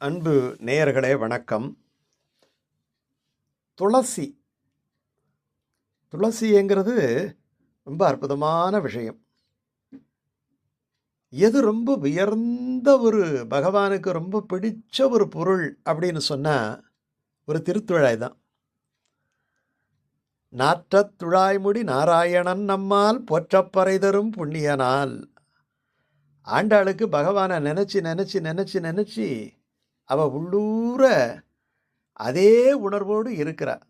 அன்பு நேயர்களே வணக்கம். துளசி துளசிங்கிறது ரொம்ப அற்புதமான விஷயம். எது ரொம்ப உயர்ந்த ஒரு பகவானுக்கு ரொம்ப பிடிச்ச ஒரு பொருள் அப்படின்னு சொன்னால் ஒரு திருத்துழாய் தான். நாற்றத் துழாய்முடி நாராயணன் நம்மால் போற்றப்பறை தரும் புண்ணியனால். ஆண்டாளுக்கு பகவானை நினச்சி நினச்சி நினச்சி நினச்சி அவள் உள்ளூர அதே உணர்வோடு இருக்கிறார்.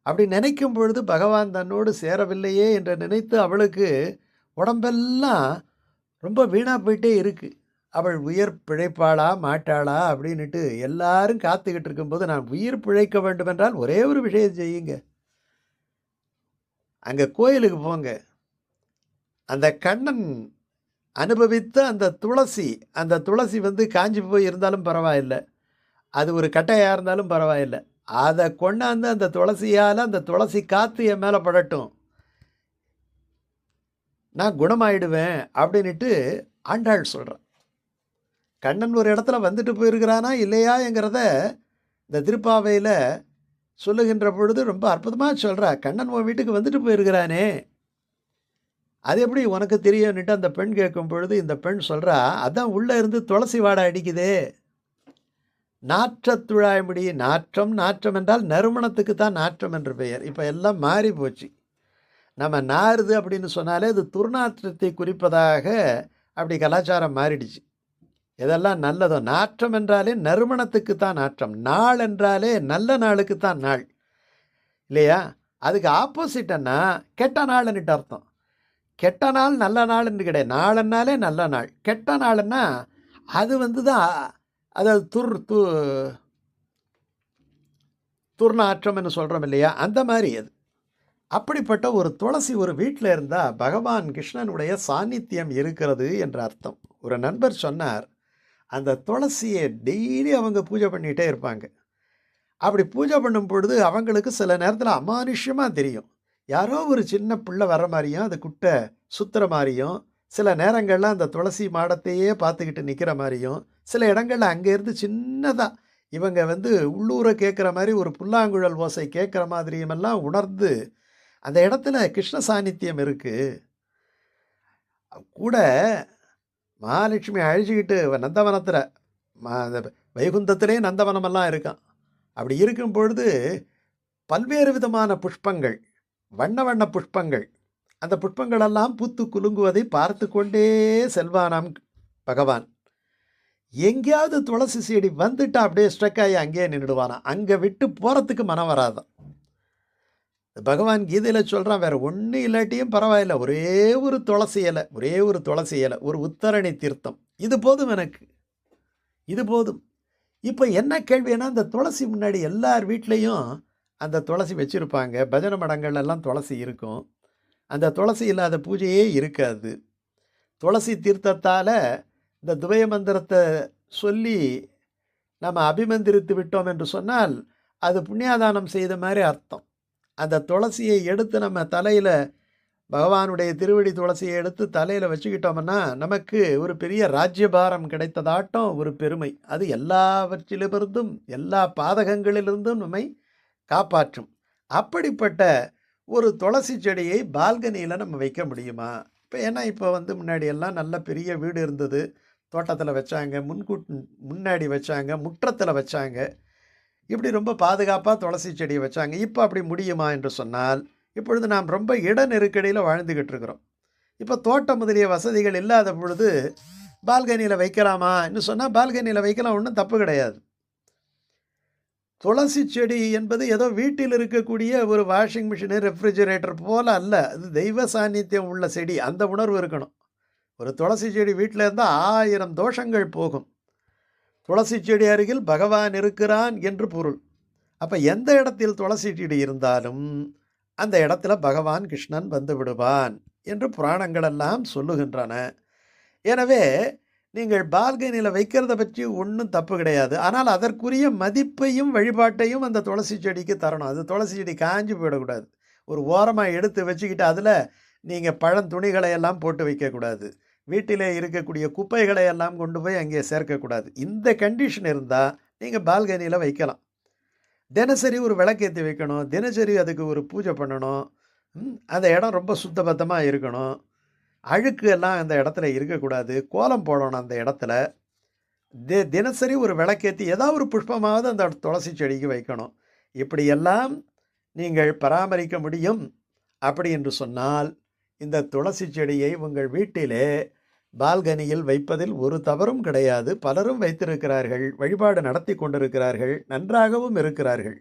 அப்படி நினைக்கும் பொழுது பகவான் தன்னோடு சேரவில்லையே என்று நினைத்து அவளுக்கு உடம்பெல்லாம் ரொம்ப வீணாக போயிட்டே இருக்குது. அவள் உயிர் பிழைப்பாளா மாட்டாளா அப்படின்ட்டு எல்லாரும் காத்துக்கிட்டு இருக்கும்போது, நான் உயிர் பிழைக்க வேண்டும் என்றால் ஒரே ஒரு விஷயம் செய்யுங்க, அங்கே கோயிலுக்கு போங்க. அந்த கண்ணன் அனுபவித்த அந்த துளசி காஞ்சி போய் இருந்தாலும் பரவாயில்லை, அது ஒரு கட்டையாக இருந்தாலும் பரவாயில்லை, அதை கொண்டாந்து அந்த துளசியால் அந்த துளசி காற்று என் மேலே படட்டும், நான் குணமாயிடுவேன் அப்படின்ட்டு ஆண்டாள் சொல்கிறான். கண்ணன் ஒரு இடத்துல வந்துட்டு போயிருக்கிறானா இல்லையாங்கிறத இந்த திருப்பாவையில் சொல்லுகின்ற பொழுது ரொம்ப அற்புதமாக சொல்கிறா. கண்ணன் உன் வீட்டுக்கு வந்துட்டு போயிருக்கிறானே, அது எப்படி உனக்கு தெரியும்னுட்டு அந்த பெண் கேட்கும் பொழுது இந்த பெண் சொல்கிறா, அதான் உள்ளே இருந்து துளசி வாடை அடிக்குதே. நாற்றத்துழாய்முடி, நாற்றம் என்றால் நறுமணத்துக்கு தான் நாற்றம் என்று பெயர். இப்போ எல்லாம் மாறி போச்சு. நம்ம நாறுது அப்படின்னு சொன்னாலே அது துர்நாற்றத்தை குறிப்பதாக அப்படி கலாச்சாரம் மாறிடுச்சு. இதெல்லாம் நல்லதோ, நாற்றம் என்றாலே நறுமணத்துக்கு தான் நாற்றம், நாள் என்றாலே நல்ல நாளுக்கு தான் நாள் இல்லையா? அதுக்கு ஆப்போசிட்டன்னா கெட்ட நாள்னுட்டு அர்த்தம். கெட்ட நாள் நல்ல நாள் என்று கிடையாது. நாளன்னாலே நல்ல நாள், கெட்ட நாள்னா அது தான், அதாவது துர்நாற்றம்னு சொல்கிறோம் இல்லையா, அந்த மாதிரி அது. அப்படிப்பட்ட ஒரு துளசி ஒரு வீட்டில் இருந்தால் பகவான் கிருஷ்ணனுடைய சாநித்தியம் இருக்கிறது என்ற அர்த்தம். ஒரு நண்பர் சொன்னார், அந்த துளசியை டெய்லி அவங்க பூஜை பண்ணிகிட்டே இருப்பாங்க. அப்படி பூஜை பண்ணும் பொழுது அவங்களுக்கு சில நேரத்தில் அமானுஷ்யமாக தெரியும். யாரோ ஒரு சின்ன பிள்ளை வர மாதிரியும், அது குட்டை சுற்றுற மாதிரியும், சில நேரங்களில் அந்த துளசி மாடத்தையே பார்த்துக்கிட்டு நிற்கிற மாதிரியும், சில இடங்களில் அங்கேருந்து சின்னதாக இவங்க உள்ளூரை கேட்குற மாதிரி ஒரு புல்லாங்குழல் ஓசை கேட்குற மாதிரியுமெல்லாம் உணர்ந்து அந்த இடத்துல கிருஷ்ண சாநித்தியம் இருக்குது. கூட மகாலட்சுமி அழிச்சுக்கிட்டு நந்தவனத்தில் அந்த வைகுந்தத்திலே நந்தவனமெல்லாம் இருக்கான். அப்படி இருக்கும் பொழுது பல்வேறு விதமான புஷ்பங்கள், வண்ண வண்ண புஷ்பங்கள், அந்த புஷ்பங்களெல்லாம் பூத்து குலுங்குவதை பார்த்து கொண்டே செல்வானாம் பகவான். எங்கேயாவது துளசி செடி வந்துட்டா அப்படியே ஸ்ட்ரக் ஆகி அங்கேயே நின்றுடுவானா. அங்கே விட்டு போகிறதுக்கு மனம் வராதான். பகவான் கீதையில் சொல்கிறான், வேறு ஒன்றும் இல்லாட்டியும் பரவாயில்ல, ஒரே ஒரு துளசி இலை, ஒரு உத்தரணி தீர்த்தம், இது போதும் எனக்கு, இது போதும். இப்போ என்ன கேள்வினா, அந்த துளசி முன்னாடி எல்லார் வீட்லேயும் அந்த துளசி வச்சுருப்பாங்க. பஜனை மடங்கள்லாம் துளசி இருக்கும். அந்த துளசி இல்லாத பூஜையே இருக்காது. துளசி தீர்த்தத்தால் இந்த துவய மந்திரத்தை சொல்லி நம்ம அபிமந்திரித்து விட்டோம் என்று சொன்னால் அது புண்ணியாதானம் செய்த மாதிரி அர்த்தம். அந்த துளசியை எடுத்து நம்ம தலையில், பகவானுடைய திருவடி துளசியை எடுத்து தலையில் வச்சுக்கிட்டோம்னா நமக்கு ஒரு பெரிய ராஜ்யபாரம் கிடைத்ததாட்டம் ஒரு பெருமை. அது எல்லாவற்றிலிருந்தும் எல்லா பாதகங்களிலிருந்தும் நம்மை காப்பாற்றும். அப்படிப்பட்ட ஒரு துளசி செடியை பால்கனியில் நம்ம வைக்க முடியுமா? இப்போ முன்னாடியெல்லாம் நல்ல பெரிய வீடு இருந்தது, தோட்டத்தில் வச்சாங்க, முன்னாடி வச்சாங்க, முற்றத்தில் வச்சாங்க, இப்படி ரொம்ப பாதுகாப்பாக துளசி செடியை வச்சாங்க. இப்போ அப்படி முடியுமா என்று சொன்னால், இப்பொழுது நாம் ரொம்ப இட நெருக்கடியில் வாழ்ந்துக்கிட்டு இருக்கிறோம். இப்போ தோட்டம் முதலிய வசதிகள் இல்லாத பொழுது பால்கனியில் வைக்கலாமா என்று சொன்னால் பால்கனியில் வைக்கலாம், ஒன்றும் தப்பு கிடையாது. துளசி செடி என்பது ஏதோ வீட்டில் இருக்கக்கூடிய ஒரு வாஷிங் மிஷினு, ரெஃப்ரிஜரேட்டர் போல் அல்ல. அது தெய்வ சாநித்தியம் உள்ள செடி, அந்த உணர்வு இருக்கணும். ஒரு துளசி செடி வீட்டில் இருந்தால் 1000 தோஷங்கள் போகும். துளசி செடி அருகில் பகவான் இருக்கிறான் என்று பொருள். அப்போ எந்த இடத்தில் துளசி செடி இருந்தாலும் அந்த இடத்துல பகவான் கிருஷ்ணன் வந்து விடுவான் என்று புராணங்களெல்லாம் சொல்லுகின்றன. எனவே நீங்கள் பால்கனியில் வைக்கிறத பற்றி ஒன்றும் தப்பு கிடையாது. ஆனால் அதற்குரிய மதிப்பையும் வழிபாட்டையும் அந்த துளசி செடிக்கு தரணும். அது துளசி செடி காஞ்சி போயிடக்கூடாது. ஒரு ஓரமாக எடுத்து வச்சுக்கிட்டு அதில் நீங்கள் பழந்துணிகளை எல்லாம் போட்டு வைக்கக்கூடாது. வீட்டிலே இருக்கக்கூடிய குப்பைகளை எல்லாம் கொண்டு போய் அங்கே சேர்க்கக்கூடாது. இந்த கண்டிஷன் இருந்தால் நீங்கள் பால்கனியில் வைக்கலாம். தினசரி ஒரு விளக்கேற்றி வைக்கணும், தினசரி அதுக்கு ஒரு பூஜை பண்ணணும். அந்த இடம் ரொம்ப சுத்தபத்தமாக இருக்கணும். அழுக்கு எல்லாம் அந்த இடத்துல இருக்கக்கூடாது. கோலம் போடணும் அந்த இடத்துல. தினசரி ஒரு விளக்கேற்றி ஏதாவது ஒரு புஷ்பமாவது அந்த துளசி செடிக்கு வைக்கணும். இப்படியெல்லாம் நீங்கள் பராமரிக்க முடியும். அப்படி என்று சொன்னால் இந்த துளசி செடியை உங்கள் வீட்டிலே பால்கனியில் வைப்பதில் ஒரு தவறும் கிடையாது. பலரும் வைத்திருக்கிறார்கள், வழிபாடு நடத்தி கொண்டிருக்கிறார்கள், நன்றாகவும் இருக்கிறார்கள்.